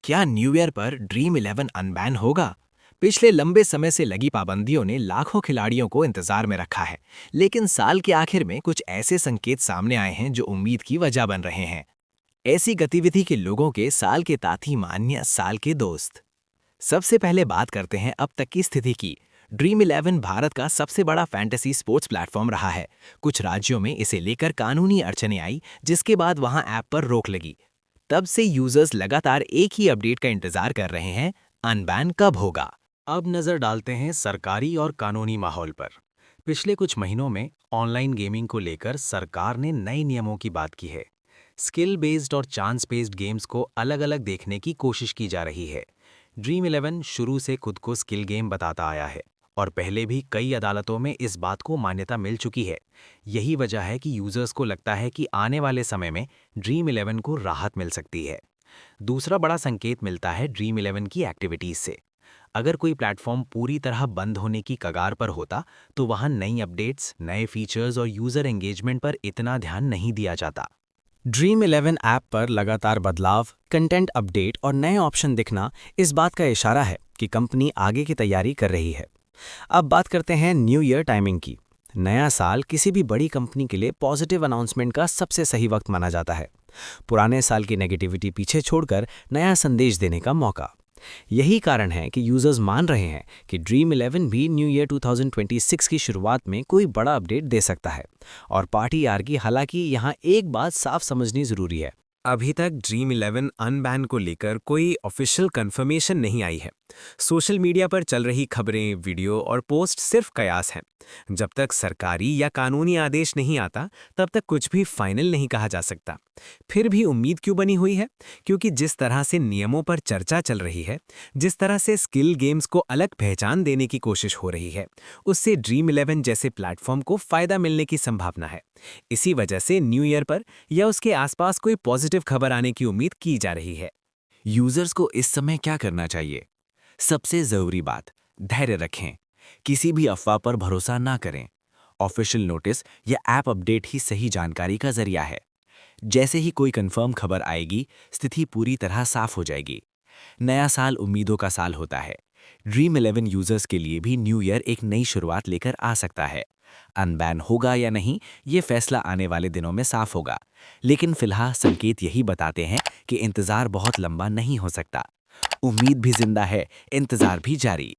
क्या new year पर dream 11 unban होगा? पिछले लंबे समय से लगी पाबंदियों ने लाखों खिलाड़ियों को इंतजार में रखा है, लेकिन साल के आखिर में कुछ ऐसे संकेत सामने आए हैं जो उम्मीद की वजह बन रहे हैं। ऐसी गतिविधि के लोगों के साल के ताती मान्य साल के दोस्त। सबसे पहले बात करते हैं अब तक की स्थिति की। ड्रीम 11 भारत का सबसे बड़ा फैंटेसी स्पोर्ट्स प्लेटफॉर्म रहा है। कुछ राज्यों में इसे लेकर कानूनी अड़चनें आई, जिसके बाद वहां ऐप पर रोक लगी। तब से यूजर्स लगातार एक ही अपडेट का इंतजार कर रहे हैं, अनबैन कब होगा। अब नजर डालते हैं सरकारी और कानूनी माहौल पर। पिछले कुछ महीनों में ऑनलाइन गेमिंग को लेकर सरकार ने नए नियमों की बात की है। स्किल बेस्ड और चांस बेस्ड गेम्स को अलग अलग देखने की कोशिश की जा रही है। ड्रीम 11 शुरू से खुद को स्किल गेम बताता आया है और पहले भी कई अदालतों में इस बात को मान्यता मिल चुकी है। यही वजह है कि यूजर्स को लगता है कि आने वाले समय में ड्रीम 11 को राहत मिल सकती है। दूसरा बड़ा संकेत मिलता है ड्रीम 11 की एक्टिविटीज से। अगर कोई प्लेटफॉर्म पूरी तरह बंद होने की कगार पर होता तो वहां नई अपडेट्स, नए फीचर्स और यूजर एंगेजमेंट पर इतना ध्यान नहीं दिया जाता। ड्रीम 11 ऐप पर लगातार बदलाव, कंटेंट अपडेट और नए ऑप्शन दिखना इस बात का इशारा है कि कंपनी आगे की तैयारी कर रही है। अब बात करते हैं न्यू ईयर टाइमिंग की। नया साल किसी भी बड़ी कंपनी के लिए पॉजिटिव अनाउंसमेंट का सबसे सही वक्त माना जाता है। पुराने साल की नेगेटिविटी पीछे छोड़कर नया संदेश देने का मौका। यही कारण है कि यूजर्स मान रहे हैं कि ड्रीम 11 भी न्यू ईयर 2026 की शुरुआत में कोई बड़ा अपडेट दे सकता है। और पार्टी यार की हालांकि यहाँ एक बात साफ समझनी जरूरी है। अभी तक ड्रीम 11 अनबैन को लेकर कोई ऑफिशियल कंफर्मेशन नहीं आई है। सोशल मीडिया पर चल रही खबरें, वीडियो और पोस्ट सिर्फ कयास हैं। जब तक सरकारी या कानूनी आदेश नहीं आता, तब तक कुछ भी फाइनल नहीं कहा जा सकता। फिर भी उम्मीद क्यों बनी हुई है? क्योंकि जिस तरह से नियमों पर चर्चा चल रही है, जिस तरह से स्किल गेम्स को अलग पहचान देने की कोशिश हो रही है, उससे ड्रीम 11 जैसे प्लेटफॉर्म को फायदा मिलने की संभावना है। इसी वजह से न्यू ईयर पर या उसके आसपास कोई पॉजिटिव खबर आने की उम्मीद की जा रही है। यूजर्स को इस समय क्या करना चाहिए? सबसे जरूरी बात, धैर्य रखें। किसी भी अफवाह पर भरोसा ना करें। ऑफिशियल नोटिस या ऐप अपडेट ही सही जानकारी का जरिया है। जैसे ही कोई कंफर्म खबर आएगी, स्थिति पूरी तरह साफ हो जाएगी। नया साल उम्मीदों का साल होता है। ड्रीम 11 यूजर्स के लिए भी न्यू ईयर एक नई शुरुआत लेकर आ सकता है। अनबैन होगा या नहीं, ये फैसला आने वाले दिनों में साफ होगा। लेकिन फिलहाल संकेत यही बताते हैं कि इंतजार बहुत लंबा नहीं हो सकता। उम्मीद भी जिंदा है, इंतजार भी जारी।